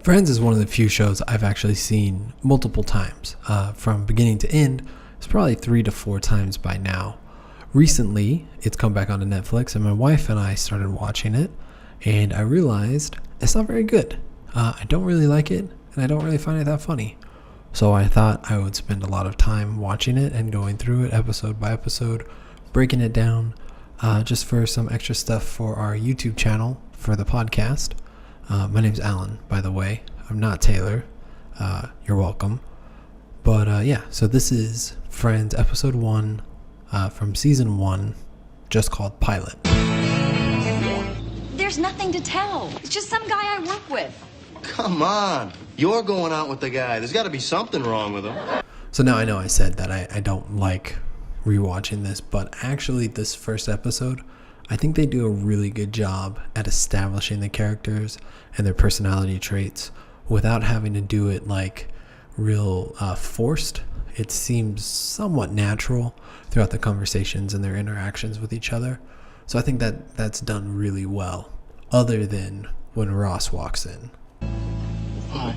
Friends is one of the few shows I've actually seen multiple times. From beginning to end, it's probably 3 to 4 times by now. Recently, it's come back onto Netflix, and my wife and I started watching it, and I realized it's not very good. I don't really like it, and I don't really find it that funny. So I thought I would spend a lot of time watching it and going through it episode by episode, breaking it down, just for some extra stuff for our YouTube channel for the podcast. My name's Alan, by the way. I'm not Taylor. You're welcome. But yeah, so this is Friends episode 1 from season 1, just called Pilot. There's nothing to tell. It's just some guy I work with. Come on. You're going out with the guy. There's got to be something wrong with him. So now I know I said that I don't like rewatching this, but actually this first episode, I think they do a really good job at establishing the characters and their personality traits without having to do it like real forced. It seems somewhat natural throughout the conversations and their interactions with each other. So I think that that's done really well, other than when Ross walks in. Hi.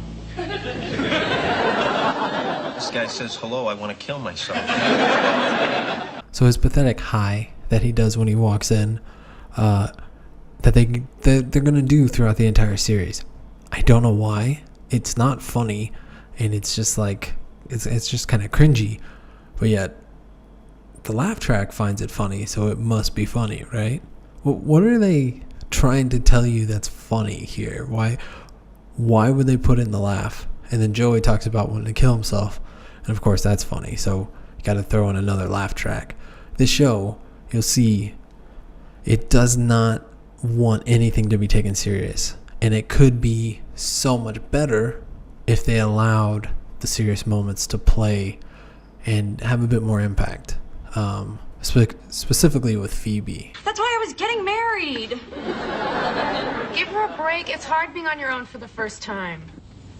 This guy says hello, I want to kill myself. So his pathetic hi that he does when he walks in, that they're gonna do throughout the entire series. I don't know why. It's not funny, and it's just like it's just kind of cringy, but yet the laugh track finds it funny, so it must be funny, right? What are they trying to tell you that's funny here? Why would they put in the laugh? And then Joey talks about wanting to kill himself, and of course that's funny, so you got to throw in another laugh track. This show, you'll see, it does not want anything to be taken serious, and it could be so much better if they allowed the serious moments to play and have a bit more impact, specifically with Phoebe. That's why I was getting married. Give her a break. It's hard being on your own for the first time.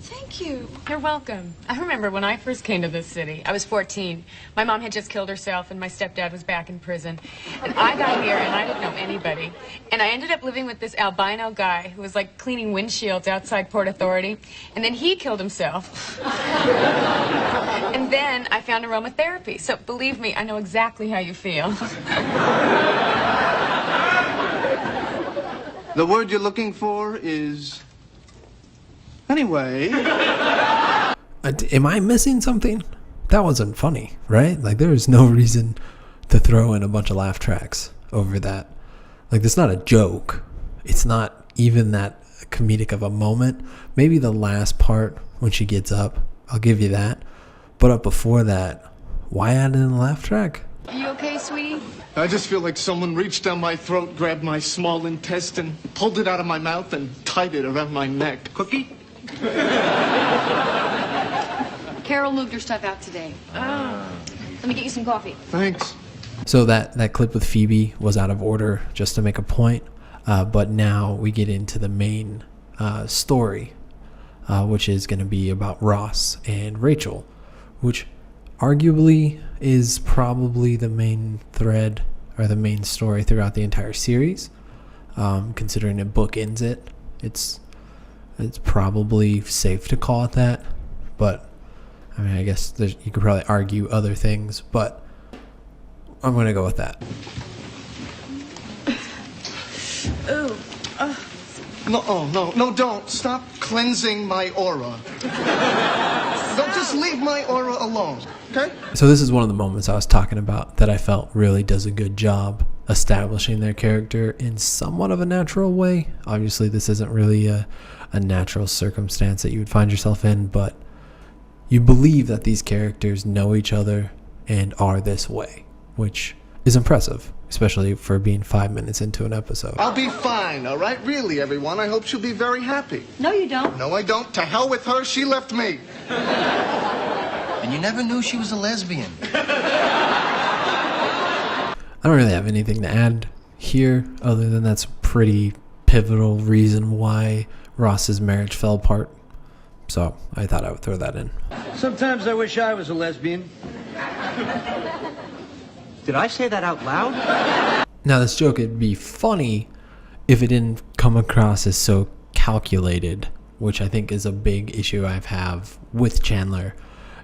Thank you. You're welcome. I remember when I first came to this city. I was 14. My mom had just killed herself, and my stepdad was back in prison. And I got here, and I didn't know anybody. And I ended up living with this albino guy who was, like, cleaning windshields outside Port Authority. And then he killed himself. And then I found aromatherapy. So believe me, I know exactly how you feel. The word you're looking for is... Anyway. Am I missing something? That wasn't funny, right? Like, there is no reason to throw in a bunch of laugh tracks over that. Like, that's not a joke. It's not even that comedic of a moment. Maybe the last part when she gets up, I'll give you that. But up before that, why add in a laugh track? Are you okay, sweetie? I just feel like someone reached down my throat, grabbed my small intestine, pulled it out of my mouth, and tied it around my neck. Cookie? Carol moved her stuff out today. Oh. Let me get you some coffee. Thanks. So that clip with Phoebe was out of order just to make a point. But now we get into the main story, which is going to be about Ross and Rachel, which arguably is probably the main thread or the main story throughout the entire series. Considering it bookends it, it's probably safe to call it that. But I mean, I guess you could probably argue other things, but I'm going to go with that. Ooh. No, don't. Stop cleansing my aura. Don't just leave my aura alone, okay? So this is one of the moments I was talking about that I felt really does a good job establishing their character in somewhat of a natural way. Obviously, this isn't really a natural circumstance that you would find yourself in, but you believe that these characters know each other and are this way, which is impressive, especially for being 5 minutes into an episode. I'll be fine, all right? Really, everyone. I hope she'll be very happy. No, you don't. No, I don't. To hell with her. She left me. And you never knew she was a lesbian. I don't really have anything to add here other than that's a pretty pivotal reason why Ross's marriage fell apart. So I thought I would throw that in. Sometimes I wish I was a lesbian. Did I say that out loud? Now this joke would be funny if it didn't come across as so calculated which I think is a big issue I have with Chandler,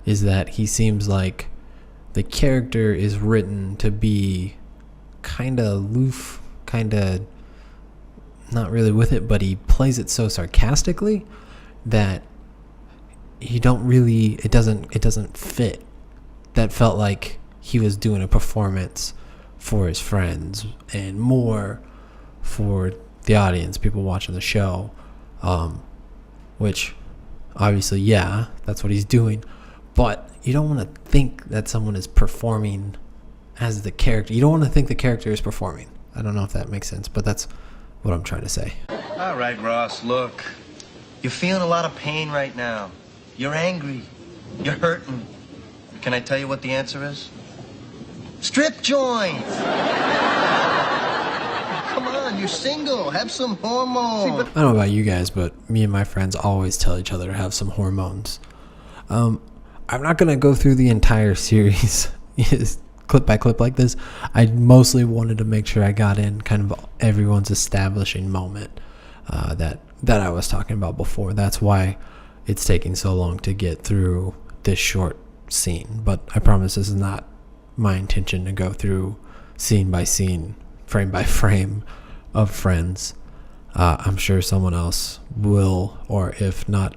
is that he seems like the character is written to be kind of aloof, kind of not really with it, but he plays it so sarcastically that it doesn't fit. That felt like he was doing a performance for his friends and more for the audience, people watching the show, which obviously, yeah, that's what he's doing, but you don't want to think that someone is performing as the character. You don't want to think the character is performing. I don't know if that makes sense, but that's what I'm trying to say. All right, Ross, look. You're feeling a lot of pain right now. You're angry. You're hurting. Can I tell you what the answer is? Strip joint! Come on, you're single. Have some hormones. I don't know about you guys, but me and my friends always tell each other to have some hormones. I'm not going to go through the entire series clip by clip like this. I mostly wanted to make sure I got in kind of everyone's establishing moment that I was talking about before. That's why it's taking so long to get through this short scene. But I promise this is not my intention to go through scene by scene, frame by frame of Friends. I'm sure someone else will, or if not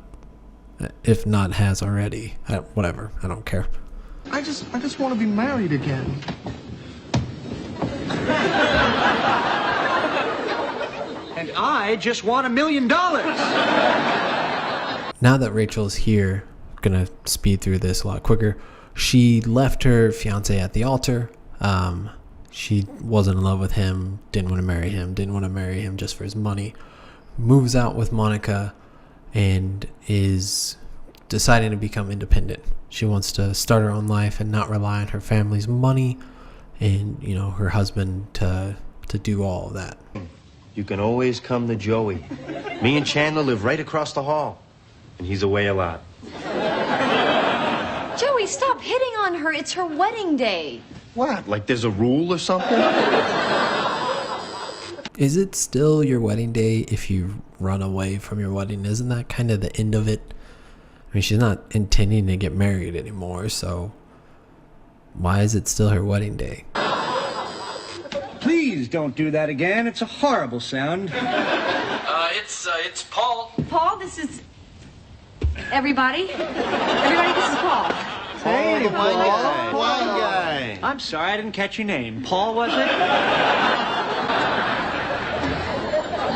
has already. Whatever, I don't care. I just want to be married again. And I just want $1 million. Now that Rachel's here, gonna speed through this a lot quicker. She left her fiance at the altar. She wasn't in love with him, didn't want to marry him just for his money. Moves out with Monica and is deciding to become independent. She wants to start her own life and not rely on her family's money and, you know, her husband to do all of that. You can always come to Joey. Me and Chandler live right across the hall, and he's away a lot. Joey, stop hitting on her. It's her wedding day. What? Like there's a rule or something? Is it still your wedding day if you run away from your wedding? Isn't that kind of the end of it? I mean, she's not intending to get married anymore, so why is it still her wedding day? Please don't do that again. It's a horrible sound. It's Paul. Paul, this is... Everybody, this is Paul. Hey, Paul. Wine guy. I'm sorry, I didn't catch your name. Paul, was it?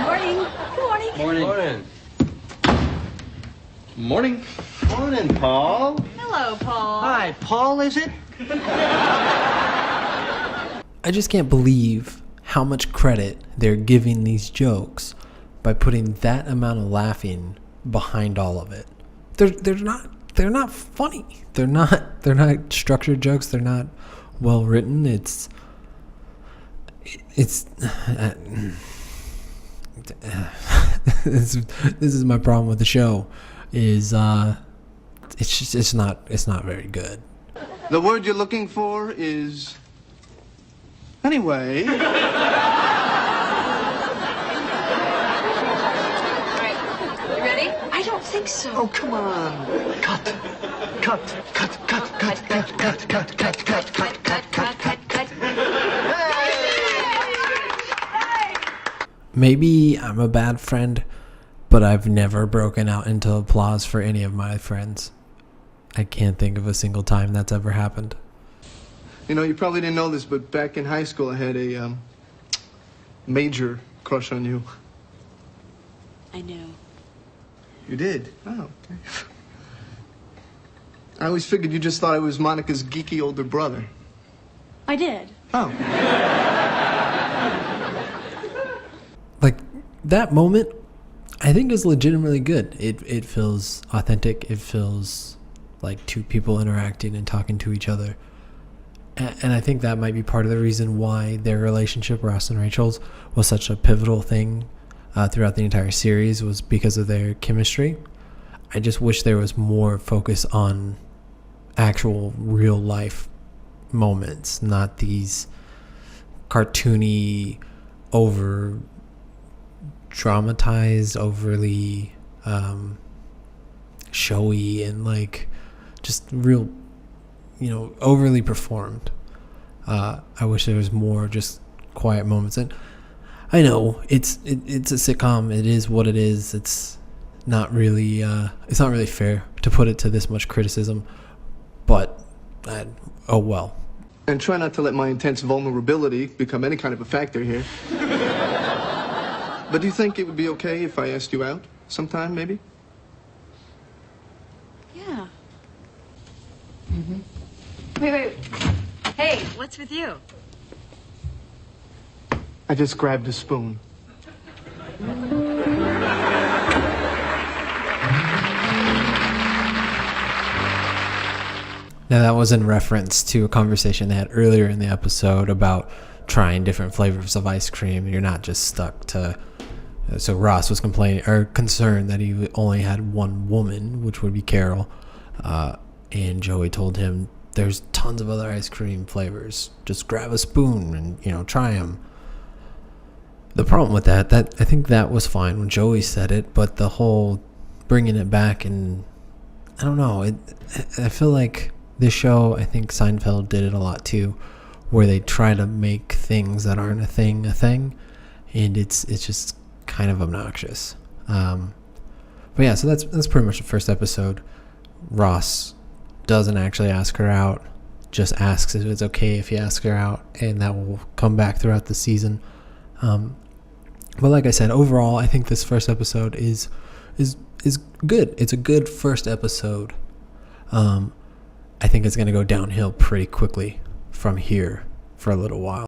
Morning. Morning. Morning. Morning, Paul. Hello, Paul. Hi, Paul, is it? I just can't believe how much credit they're giving these jokes by putting that amount of laughing behind all of it. They're not funny. They're not structured jokes. They're not well written. This is my problem with the show. It's not very good. The word you're looking for is... Anyway... You ready? I don't think so. Oh, come on. Cut. Maybe I'm a bad friend, but I've never broken out into applause for any of my friends. I can't think of a single time that's ever happened. You know, you probably didn't know this, but back in high school, I had a major crush on you. I know. You did? Oh, okay. I always figured you just thought I was Monica's geeky older brother. I did. Oh. Like, that moment, I think is legitimately good. It feels authentic. It feels like two people interacting and talking to each other. And I think that might be part of the reason why their relationship, Ross and Rachel's, was such a pivotal thing throughout the entire series, was because of their chemistry. I just wish there was more focus on actual real life moments, not these cartoony, over dramatized, overly showy and like just real, overly performed. I wish there was more just quiet moments. And I know it's a sitcom. It is what it is. It's not really fair to put it to this much criticism, but oh well. And try not to let my intense vulnerability become any kind of a factor here. But do you think it would be okay if I asked you out sometime, maybe? Yeah. Wait. Hey, what's with you? I just grabbed a spoon. Now that was in reference to a conversation they had earlier in the episode about trying different flavors of ice cream. You're not just stuck to... So Ross was concerned that he only had one woman, which would be Carol. And Joey told him, there's tons of other ice cream flavors. Just grab a spoon and, try them. The problem with that I think that was fine when Joey said it, but the whole bringing it back and... I don't know. I feel like... This show, I think Seinfeld did it a lot too, where they try to make things that aren't a thing, and it's just kind of obnoxious. But yeah, so that's pretty much the first episode. Ross doesn't actually ask her out, just asks if it's okay if he asks her out, and that will come back throughout the season. But like I said, overall, I think this first episode is good. It's a good first episode. I think it's going to go downhill pretty quickly from here for a little while.